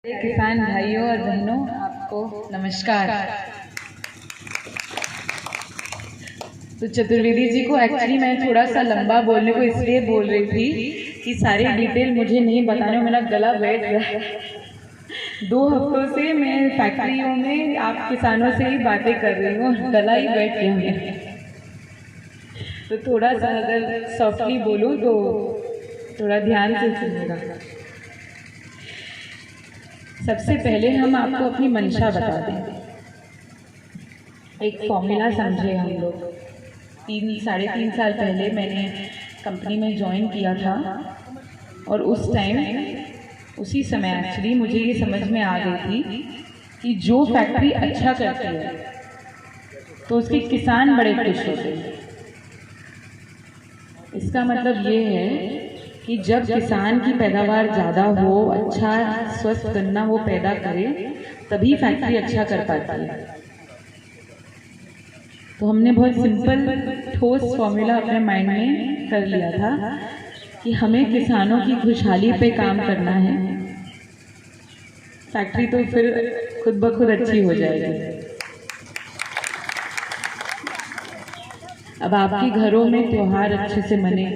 किसान भाइयों और बहनों, आपको नमस्कार। तो चतुर्वेदी जी को एक्चुअली मैं थोड़ा सा लंबा बोलने को इसलिए बोल रही थी कि सारी डिटेल मुझे नहीं बताने, मेरा गला बैठ रहा है। 2 हफ्तों से मैं फैक्ट्रियों में आप किसानों से ही बातें कर रही हूँ, गला ही बैठ गया मेरा। तो थोड़ा सा अगर सॉफ्टली बोलूँ तो थोड़ा ध्यान से सुनिएगा। सबसे पहले हम आपको अपनी मंशा बता दें। एक फॉर्मूला समझे हम लोग। 3 साढ़े 3 साल पहले मैंने कंपनी में ज्वाइन किया था और उस टाइम उसी समय एक्चुअली मुझे ये समझ में आ गई थी कि जो फैक्ट्री अच्छा करती है तो उसके किसान बड़े खुश होते हैं। इसका मतलब ये है कि जब किसान की पैदावार ज़्यादा हो, अच्छा स्वस्थ गन्ना वो पैदा करे, तभी फैक्ट्री अच्छा कर पाती है। तो हमने बहुत सिंपल ठोस फॉर्मूला अपने माइंड में कर लिया था कि हमें किसानों की खुशहाली पे काम करना है, फैक्ट्री तो फिर खुद ब खुद अच्छी हो जाएगी। अब आपके घरों में त्योहार अच्छे से मने,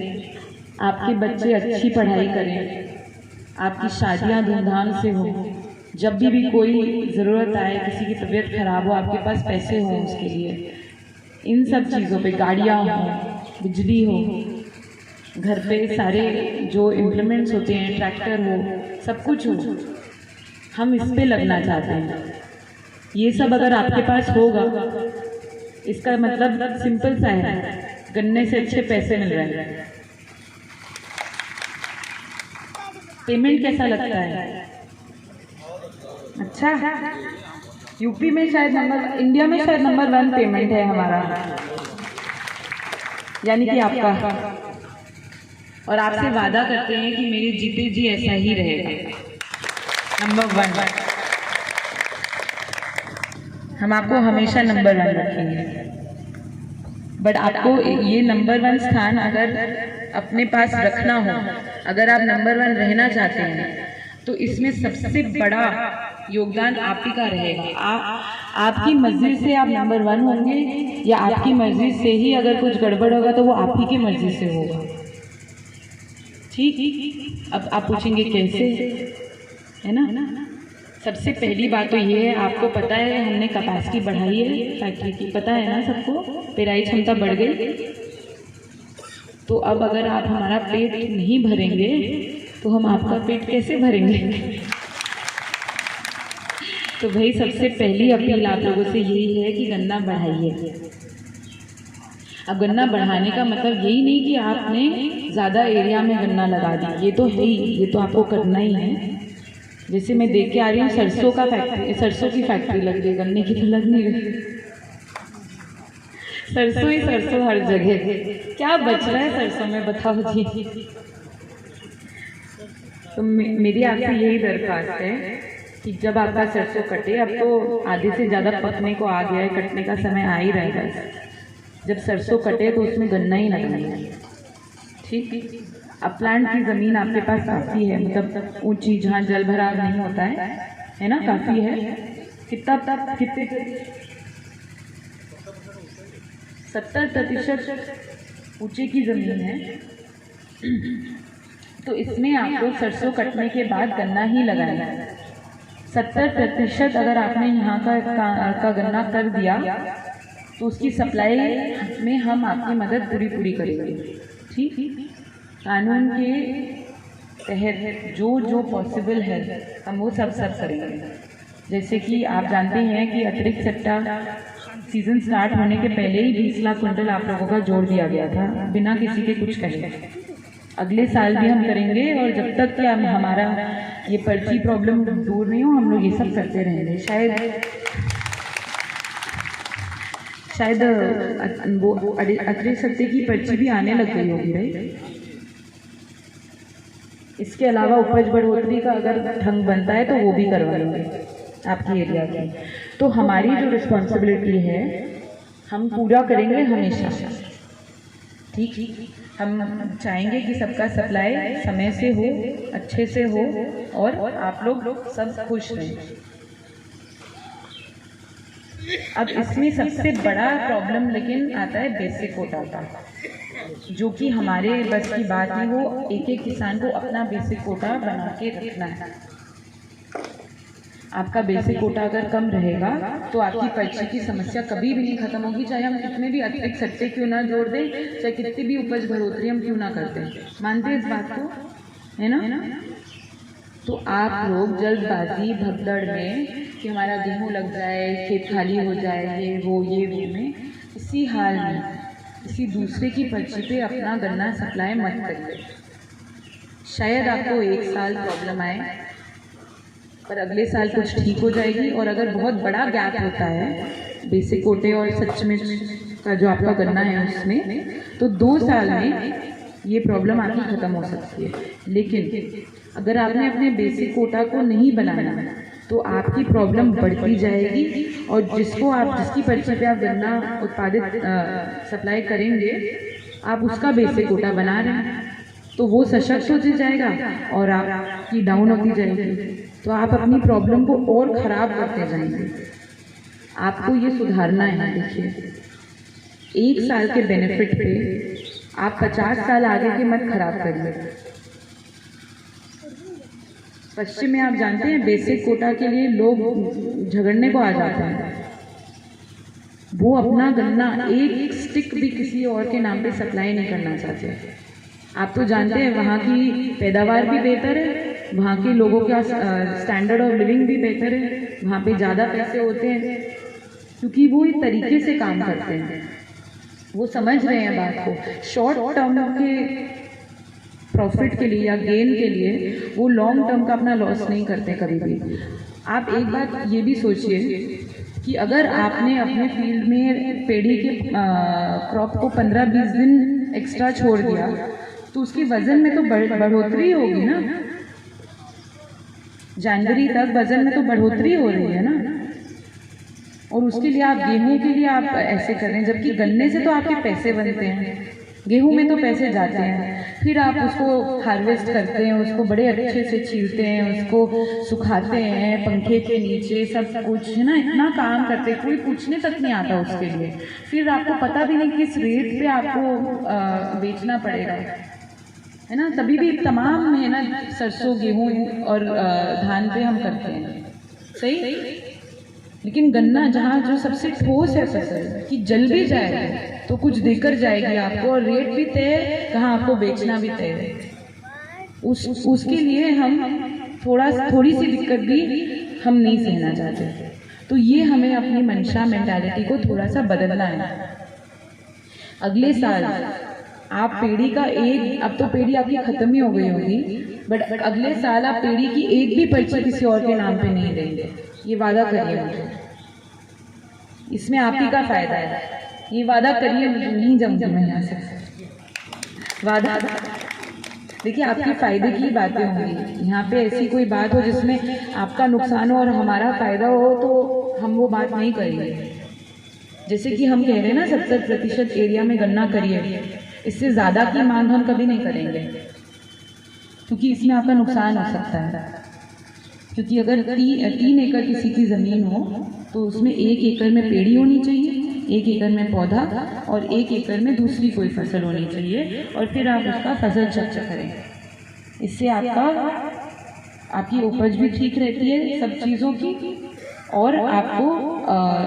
आपके बच्चे अच्छी पढ़ाई करें, आपकी शादियां धूमधाम से हो, जब भी कोई ज़रूरत आए, किसी की तबीयत खराब हो, आपके पास पैसे हों उसके लिए, इन सब चीज़ों पे, गाड़ियाँ हों, बिजली हो, घर पे सारे जो इम्प्लीमेंट्स होते हैं, ट्रैक्टर हो, सब कुछ हो, हम इस पे लगना चाहते हैं। ये सब अगर आपके पास होगा, इसका मतलब सिंपल सा है, गन्ने से अच्छे पैसे मिल रहे हैं। पेमेंट कैसा लगता है? अच्छा, यूपी में शायद इंडिया में शायद नंबर 1 पेमेंट है हमारा, यानी कि आपका। और आपसे वादा करते हैं कि मेरे जीते जी ऐसा ही रहेगा, नंबर 1। हम आपको हमेशा नंबर 1 रखेंगे। बट आपको ये नंबर 1 स्थान अगर अपने पास रखना हो, अगर आप नंबर 1 रहना चाहते हैं, तो इसमें सबसे बड़ा योगदान आप ही का रहेगा। आपकी मर्जी से आप नंबर 1 होंगे, या आपकी मर्जी से ही अगर कुछ गड़बड़ होगा तो वो आप ही की मर्जी से होगा। ठीक? अब आप पूछेंगे कैसे, है ना? सबसे पहली बात तो ये है, आपको पता है हमने कैपेसिटी बढ़ाई है फैक्ट्री की, पता है ना सबको, पेराई क्षमता बढ़ गई। तो अब अगर आप हमारा पेट नहीं भरेंगे तो हम आपका पेट कैसे भरेंगे? तो भाई सबसे पहली अपील आप लोगों से यही है कि गन्ना बढ़ाइए। अब गन्ना बढ़ाने का मतलब यही नहीं कि आपने ज़्यादा एरिया में गन्ना लगा दी, ये तो है ही, ये तो आपको करना ही है। जैसे मैं देख के आ रही हूँ, सरसों की फैक्ट्री लग गई, गन्ने की तो लग नहीं रही। सरसों ही सरसों हर जगह, क्या बच रहा है सरसों में, बताओ जी। तो मेरी आपसे यही दरख्वास्त है कि जब आपका सरसों कटे, अब तो आधे से ज़्यादा पकने को आ गया है, कटने का समय आ ही रहा है। जब सरसों कटे तो उसमें गन्ना ही लगाना है। ठीक? अब प्लांट की ज़मीन आपके पास काफ़ी है, मतलब ऊंची, जहाँ जल भराव नहीं होता है ना, काफ़ी है। कितने 70% ऊंचे की ज़मीन है। तो इसमें आपको सरसों कटने के बाद गन्ना ही लगाना है। 70% अगर आपने यहाँ का गन्ना कर दिया तो उसकी सप्लाई में हम आपकी मदद पूरी करेंगे। ठीक? कानून के तहत जो पॉसिबल है हम वो सब करेंगे। जैसे कि आप जानते हैं कि अतिरिक्त सट्टा सीज़न स्टार्ट होने के पहले ही 20 लाख कुंटल आप लोगों का जोड़ दिया गया था, बिना किसी के कुछ कहे। अगले साल भी हम करेंगे, और जब तक कि हमारा ये पर्ची प्रॉब्लम दूर नहीं हो, हम लोग ये सब करते रहेंगे। शायद वो अतिरिक्त सट्टे की पर्ची भी आने लग गई होगी भाई। इसके अलावा उपज बढ़ोतरी का अगर ढंग बनता है तो वो भी करवाएंगे आपकी एरिया की। तो हमारी जो रिस्पॉन्सिबिलिटी है हम पूरा करेंगे हमेशा। ठीक, हम चाहेंगे कि सबका सप्लाई समय से हो, अच्छे से हो और आप लोग सब खुश रहें। अब इसमें सबसे बड़ा प्रॉब्लम लेकिन आता है बेसिक कोटा का, जो कि हमारे बस की बात नहीं। वो एक एक किसान को अपना बेसिक कोटा बना के रखना है। आपका बेसिक कोटा अगर कम रहेगा तो आपकी पर्ची की समस्या कभी भी नहीं खत्म होगी, चाहे हम कितने भी अतिरिक्त सट्टे क्यों ना जोड़ दें, चाहे कितनी भी उपज बढ़ोतरी हम क्यों ना करते हैं। मानते हैं इस बात को, है ना? तो आप लोग जल्दबाजी भगदड़ में कि हमारा गेहूँ लग जाए, खेत खाली हो जाए, ये वो में, इसी हाल में किसी दूसरे की पर्ची पे अपना गन्ना सप्लाई मत करिए। शायद आपको 1 साल प्रॉब्लम आए, पर अगले साल कुछ ठीक हो जाएगी। और अगर बहुत बड़ा गैप होता है बेसिक कोटे और सचमुच का जो आपका गन्ना है उसमें, तो 2 साल में ये प्रॉब्लम आपकी ख़त्म हो सकती है। लेकिन अगर आपने अपने बेसिक कोटा को नहीं बनाया तो आपकी प्रॉब्लम बढ़ती जाएगी, और जिसकी पर्ची पे आप गन्ना उत्पादित सप्लाई करेंगे, आप उसका बेसिक कोटा बना रहे हैं, तो वो सशक्त हो जाएगा और आपकी डाउन होती जाएगी। तो आप अपनी प्रॉब्लम को और ख़राब करते जाएंगे। आपको ये सुधारना है। देखिए, 1 साल के बेनिफिट पे आप 50 साल आगे के मत खराब करिए। पश्चिम में आप जानते हैं बेसिक कोटा के लिए लोग झगड़ने को आ जाते हैं। वो अपना गन्ना एक स्टिक भी किसी और के नाम पे सप्लाई नहीं करना चाहते। आप तो जानते हैं वहाँ की पैदावार भी बेहतर है, वहाँ के लोगों का स्टैंडर्ड ऑफ लिविंग भी बेहतर है, वहाँ पे ज़्यादा पैसे होते हैं, क्योंकि वो एक तरीके से काम करते हैं। वो समझ रहे हैं बात को। शॉर्ट टर्म के प्रॉफिट के लिए या गेन के लिए वो लॉन्ग टर्म का अपना लॉस नहीं करते कभी भी। आप एक बात ये भी सोचिए कि अगर आपने अपने फील्ड में पेड़ी के क्रॉप को 15-20 दिन एक्स्ट्रा छोड़ दिया, तो उसके वजन में तो बढ़ोतरी होगी ना। जनवरी तक वजन में तो बढ़ोतरी हो रही है ना, और उसके लिए आप गेहूं के लिए आप ऐसे कर रहे हैं, जबकि गन्ने से तो आपके पैसे बनते हैं, गेहूं में तो पैसे जाते हैं। फिर आप उसको हार्वेस्ट करते हैं, उसको बड़े अच्छे से छीलते हैं, उसको सुखाते हैं पंखे के नीचे, सब कुछ है ना, इतना काम करते हैं, कोई पूछने तक नहीं आता उसके लिए। फिर आपको पता भी नहीं किस रेट पे आपको बेचना पड़ेगा, है ना। तभी भी तमाम मेहनत सरसों, गेहूँ और धान पे हम करते हैं, सही। लेकिन गन्ना जहाँ जो सबसे ठोस है फसल कि जल भी जाएगी तो कुछ देकर जाएगी आपको, और रेट भी तय, कहाँ आपको बेचना भी तय है। उसके लिए हम थोड़ी सी दिक्कत भी हम नहीं सहना चाहते। तो ये हमें अपनी मंशा मेंटालिटी को थोड़ा सा बदलना है। अगले साल आप पेड़ी का अब तो पेड़ी आपकी खत्म ही हो गई होगी, बट अगले साल आप पेड़ी की एक भी पर्ची किसी और के नाम पे नहीं देंगे, ये वादा करिए मुझे। इसमें आप ही का फायदा है, ये वादा करिए। मुझे नहीं जमती मैं यहाँ से वादा। देखिए, आपके फायदे की बातें होंगी, यहाँ पे ऐसी कोई बात हो जिसमें आपका नुकसान हो और हमारा फायदा हो, तो हम वो बात नहीं करेंगे। जैसे कि हम कह रहे हैं ना 70% एरिया में गन्ना करिए, इससे ज़्यादा की मांग हम कभी नहीं करेंगे, क्योंकि इसमें आपका नुकसान हो सकता है। क्योंकि अगर 3 एकड़ किसी की ज़मीन हो तो उसमें 1 एकड़ में पेड़ी होनी चाहिए, 1 एकड़ में पौधा और 1 एकड़ में दूसरी कोई फसल होनी चाहिए, और फिर आप उसका फसल चक्र करें। इससे आपकी उपज भी ठीक रहती है सब चीज़ों की, और आपको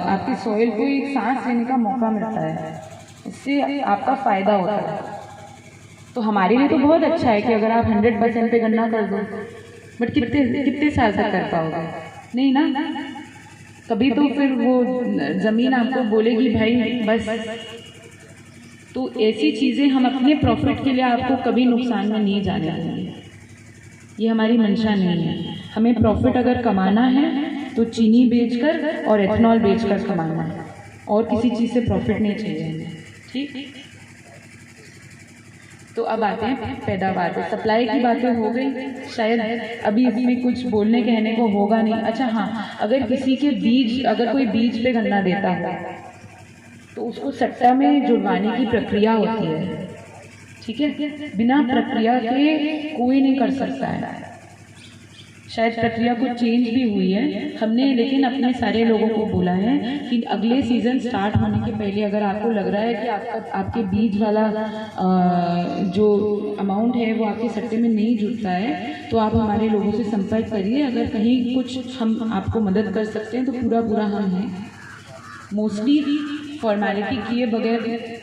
आपकी सॉइल को एक सांस लेने का मौका मिलता है, इससे आपका फ़ायदा होता है। तो हमारे लिए तो बहुत अच्छा है कि अगर आप 100% पे गन्ना कर दो, बट कितने साल तक कर पाओगे? नहीं ना। कभी तो फिर वो ज़मीन आपको बोलेगी भाई बस। तो ऐसी चीज़ें हम अपने प्रॉफिट के लिए आपको कभी नुकसान में नहीं जाने देंगे, ये हमारी मंशा नहीं है। हमें प्रॉफिट अगर कमाना है तो चीनी बेचकर और एथनॉल बेचकर कमाना है, और किसी चीज़ से प्रॉफिट नहीं चाहिए, ठीक। तो अब आते हैं पैदावार पे। सप्लाई की बातें हो गई, शायद अभी इसमें कुछ बोलने कहने को होगा नहीं। अच्छा हाँ, अगर किसी के अगर कोई बीज पे गन्ना देता है तो उसको सट्टा में जुड़वाने की प्रक्रिया होती है। ठीक है, बिना प्रक्रिया के कोई नहीं कर सकता है। शायद प्रक्रिया कुछ चेंज भी हुई है हमने, लेकिन अपने सारे लोगों को बोला है कि अगले सीज़न स्टार्ट होने के पहले अगर आपको लग रहा है कि आपके बीज वाला जो अमाउंट है वो आपके सट्टे में नहीं जुटता है, तो आप हमारे लोगों से संपर्क करिए। अगर कहीं कुछ हम आपको मदद कर सकते हैं तो पूरा हम हैं। मोस्टली फॉर्मेलिटी किए बगैर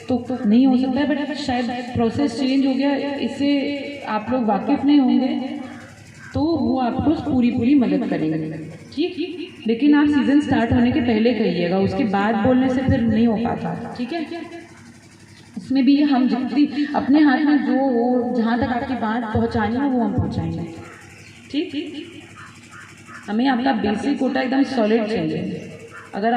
तो नहीं हो सकता है, बट शायद प्रोसेस चेंज हो गया, इससे आप लोग वाकिफ़ नहीं होंगे, तो वो आपको पूरी मदद करेंगे। ठीक, लेकिन आप सीज़न स्टार्ट होने के पहले कहिएगा, उसके बाद बोलने से फिर नहीं हो पाता। ठीक है, उसमें भी हम जितनी अपने हाथ में जो हो, जहाँ तक आपकी बात पहुँचानी हो वो हम पहुँचाएंगे। ठीक, हमें आपका बेसिक कोटा एकदम सॉलिड चाहिए।